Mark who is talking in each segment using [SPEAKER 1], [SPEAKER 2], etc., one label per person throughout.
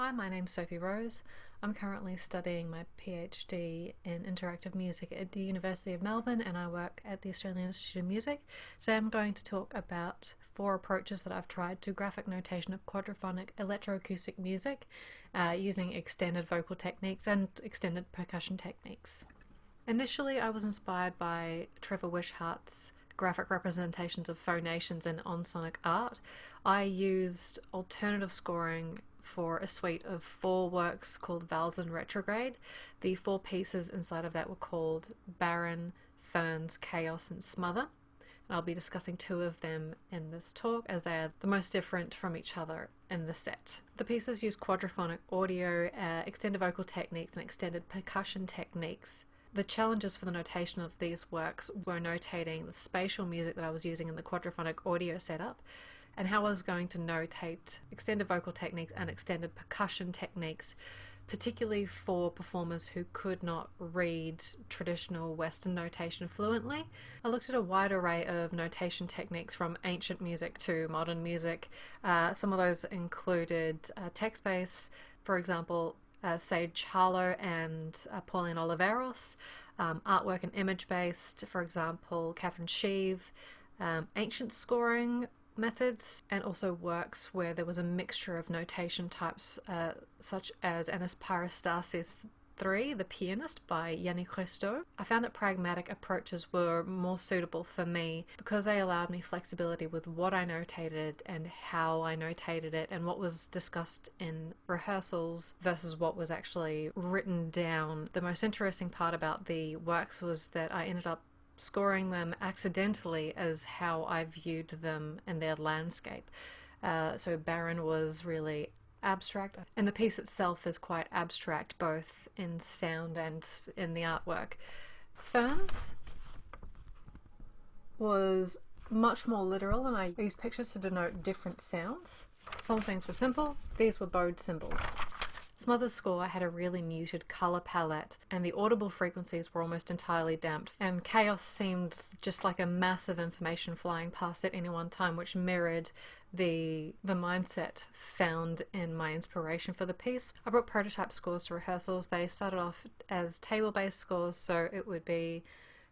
[SPEAKER 1] Hi, my name's Sophie Rose. I'm currently studying my PhD in interactive music at the University of Melbourne, and I work at the Australian Institute of Music. Today I'm going to talk about 4 approaches that I've tried to graphic notation of quadrophonic electroacoustic music using extended vocal techniques and extended percussion techniques. Initially I was inspired by Trevor Wishart's graphic representations of phonations in onsonic art. I used alternative scoring for a suite of 4 works called Vowels and Retrograde. The 4 pieces inside of that were called Barren, Ferns, Chaos and Smother. And I'll be discussing 2 of them in this talk as they are the most different from each other in the set. The pieces use quadrophonic audio, extended vocal techniques and extended percussion techniques. The challenges for the notation of these works were notating the spatial music that I was using in the quadrophonic audio setup, and how I was going to notate extended vocal techniques and extended percussion techniques, particularly for performers who could not read traditional Western notation fluently. I looked at a wide array of notation techniques from ancient music to modern music. Some of those included text-based, for example, Sage Harlow and Pauline Oliveros, artwork and image-based, for example, Catherine Schieve, ancient scoring methods, and also works where there was a mixture of notation types such as Anis Parastasis 3, The Pianist by Yannick Christou. I found that pragmatic approaches were more suitable for me because they allowed me flexibility with what I notated and how I notated it and what was discussed in rehearsals versus what was actually written down. The most interesting part about the works was that I ended up scoring them accidentally as how I viewed them in their landscape. So Barren was really abstract, and the piece itself is quite abstract both in sound and in the artwork. Ferns was much more literal, and I used pictures to denote different sounds. Some things were simple, these were bowed symbols. Smother's score had a really muted colour palette and the audible frequencies were almost entirely damped, and chaos seemed just like a mass of information flying past at any one time, which mirrored the mindset found in my inspiration for the piece. I brought prototype scores to rehearsals. They started off as table-based scores, so it would be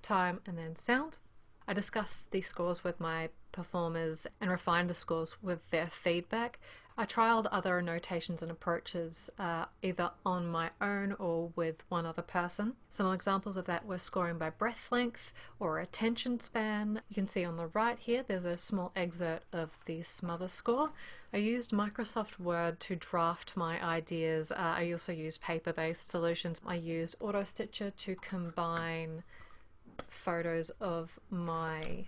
[SPEAKER 1] time and then sound. I discussed the scores with my performers and refined the scores with their feedback. I trialed other notations and approaches either on my own or with one other person. Some examples of that were scoring by breath length or attention span. You can see on the right here there's a small excerpt of the Smother score. I used Microsoft Word to draft my ideas. I also used paper-based solutions. I used AutoStitcher to combine photos of my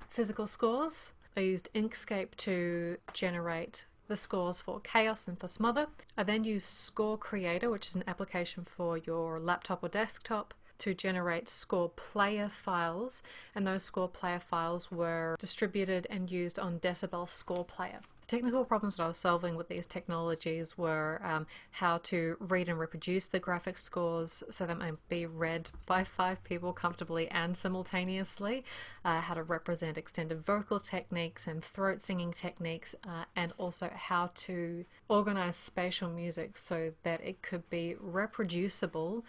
[SPEAKER 1] physical scores. I used Inkscape to generate the scores for Chaos and for Smother. I then used Score Creator, which is an application for your laptop or desktop, to generate ScorePlayer files, and those ScorePlayer files were distributed and used on Decibel ScorePlayer. The technical problems that I was solving with these technologies were how to read and reproduce the graphic scores so that they might be read by 5 people comfortably and simultaneously, how to represent extended vocal techniques and throat singing techniques, and also how to organize spatial music so that it could be reproducible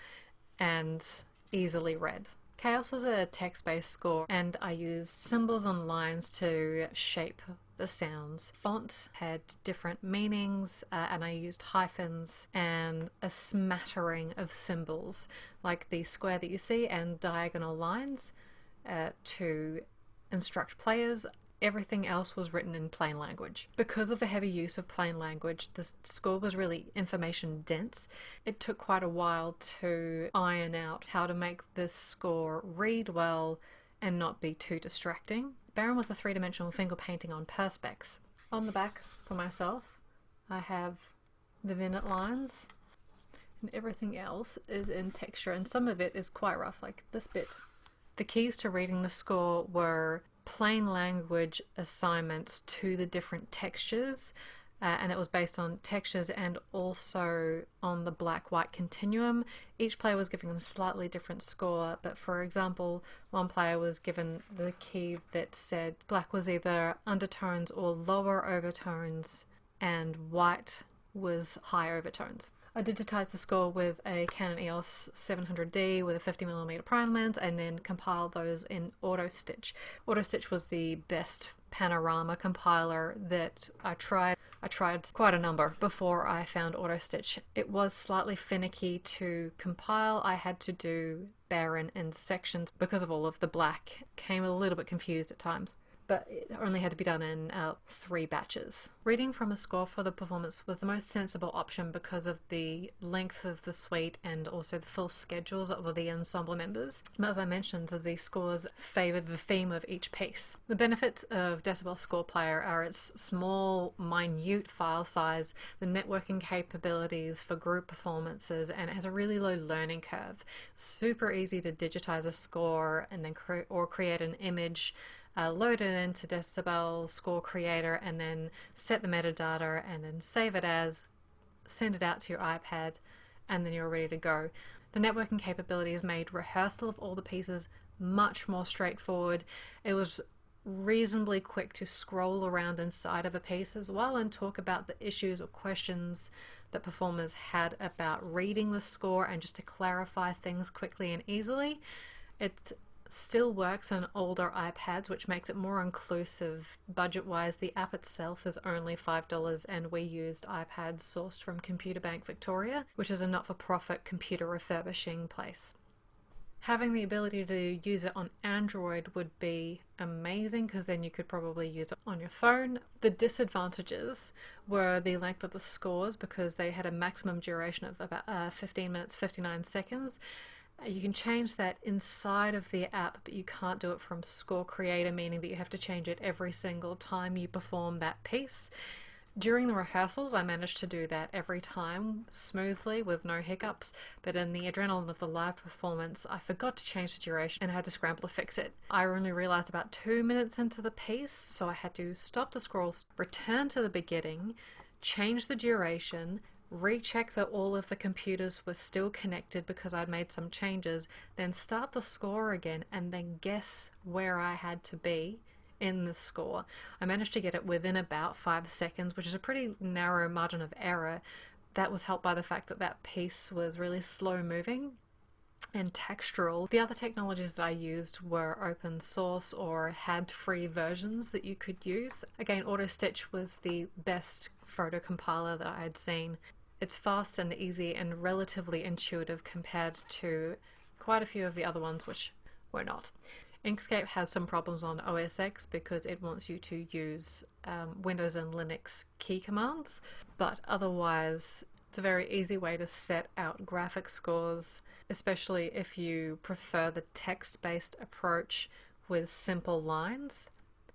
[SPEAKER 1] and easily read. Chaos was a text-based score, and I used symbols and lines to shape the sounds. Font had different meanings, and I used hyphens and a smattering of symbols like the square that you see and diagonal lines to instruct players. Everything else was written in plain language. Because of the heavy use of plain language, the score was really information dense. It took quite a while to iron out how to make this score read well and not be too distracting. Barren was the 3-dimensional finger painting on perspex. On the back, for myself, I have the vignette lines, and everything else is in texture, and some of it is quite rough, like this bit. The keys to reading the score were plain language assignments to the different textures, and it was based on textures and also on the black-white continuum. Each player was given a slightly different score, but for example, one player was given the key that said black was either undertones or lower overtones, and white was high overtones. I digitized the score with a Canon EOS 700D with a 50mm prime lens and then compiled those in AutoStitch. AutoStitch was the best panorama compiler that I tried. I tried quite a number before I found AutoStitch. It was slightly finicky to compile. I had to do Barren in sections because of all of the black. Came a little bit confused at times, but it only had to be done in 3 batches. Reading from a score for the performance was the most sensible option because of the length of the suite and also the full schedules of the ensemble members. As I mentioned, the scores favoured the theme of each piece. The benefits of Decibel ScorePlayer are its small, minute file size, the networking capabilities for group performances, and it has a really low learning curve. Super easy to digitize a score and then create an image, load it into Decibel Score Creator, and then set the metadata and then save it as, send it out to your iPad, and then you're ready to go. The networking capabilities made rehearsal of all the pieces much more straightforward. It was reasonably quick to scroll around inside of a piece as well and talk about the issues or questions that performers had about reading the score and just to clarify things quickly and easily. It still works on older iPads, which makes it more inclusive budget-wise. The app itself is only $5 and we used iPads sourced from Computer Bank Victoria, which is a not-for-profit computer refurbishing place. Having the ability to use it on Android would be amazing because then you could probably use it on your phone. The disadvantages were the length of the scores because they had a maximum duration of about 15 minutes, 59 seconds. You can change that inside of the app, but you can't do it from Score Creator, meaning that you have to change it every single time you perform that piece. During the rehearsals, I managed to do that every time smoothly with no hiccups, but in the adrenaline of the live performance, I forgot to change the duration and had to scramble to fix it. I only realized about 2 minutes into the piece, so I had to stop the scroll, return to the beginning, change the duration, recheck that all of the computers were still connected because I'd made some changes, then start the score again and then guess where I had to be in the score. I managed to get it within about 5 seconds, which is a pretty narrow margin of error. That was helped by the fact that that piece was really slow moving and textural. The other technologies that I used were open source or had free versions that you could use. Again, AutoStitch was the best photo compiler that I had seen. It's fast and easy and relatively intuitive compared to quite a few of the other ones which were not. Inkscape has some problems on OS X because it wants you to use Windows and Linux key commands, but otherwise it's a very easy way to set out graphic scores, especially if you prefer the text-based approach with simple lines.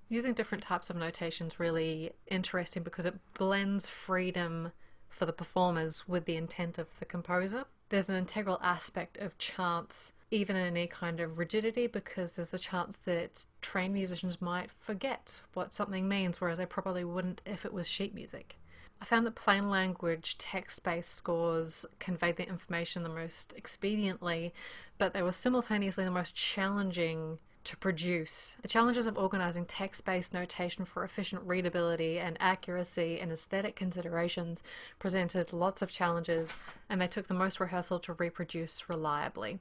[SPEAKER 1] Using different types of notation is really interesting because it blends freedom for the performers with the intent of the composer. There's an integral aspect of chance even in any kind of rigidity because there's a chance that trained musicians might forget what something means, whereas they probably wouldn't if it was sheet music. I found that plain language text-based scores conveyed the information the most expediently, but they were simultaneously the most challenging to produce. The challenges of organizing text-based notation for efficient readability and accuracy and aesthetic considerations presented lots of challenges, and they took the most rehearsal to reproduce reliably.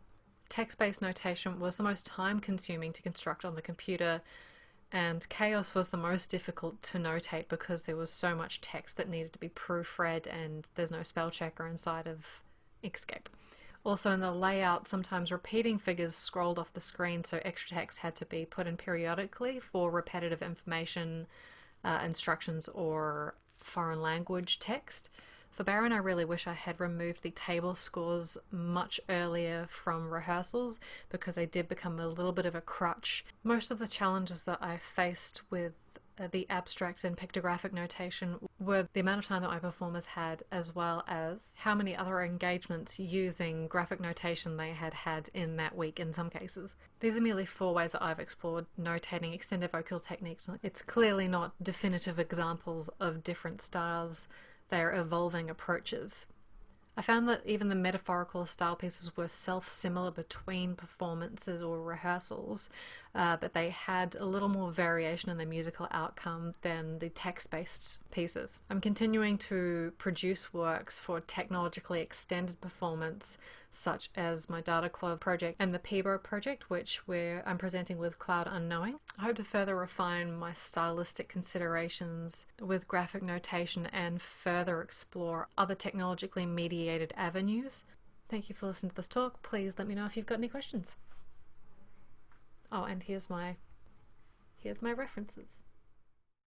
[SPEAKER 1] Text-based notation was the most time-consuming to construct on the computer, and chaos was the most difficult to notate because there was so much text that needed to be proofread and there's no spell checker inside of Inkscape. Also in the layout, sometimes repeating figures scrolled off the screen, so extra text had to be put in periodically for repetitive information, instructions, or foreign language text. For Barren, I really wish I had removed the table scores much earlier from rehearsals because they did become a little bit of a crutch. Most of the challenges that I faced with the abstract and pictographic notation were the amount of time that my performers had, as well as how many other engagements using graphic notation they had had in that week in some cases. These are merely 4 ways that I've explored notating extended vocal techniques. It's clearly not definitive examples of different styles. They are evolving approaches. I found that even the metaphorical style pieces were self-similar between performances or rehearsals. but they had a little more variation in their musical outcome than the text-based pieces. I'm continuing to produce works for technologically extended performance, such as my Data Clove project and the Peebo project, which I'm presenting with Cloud Unknowing. I hope to further refine my stylistic considerations with graphic notation and further explore other technologically mediated avenues. Thank you for listening to this talk. Please let me know if you've got any questions. Oh, and here's my references.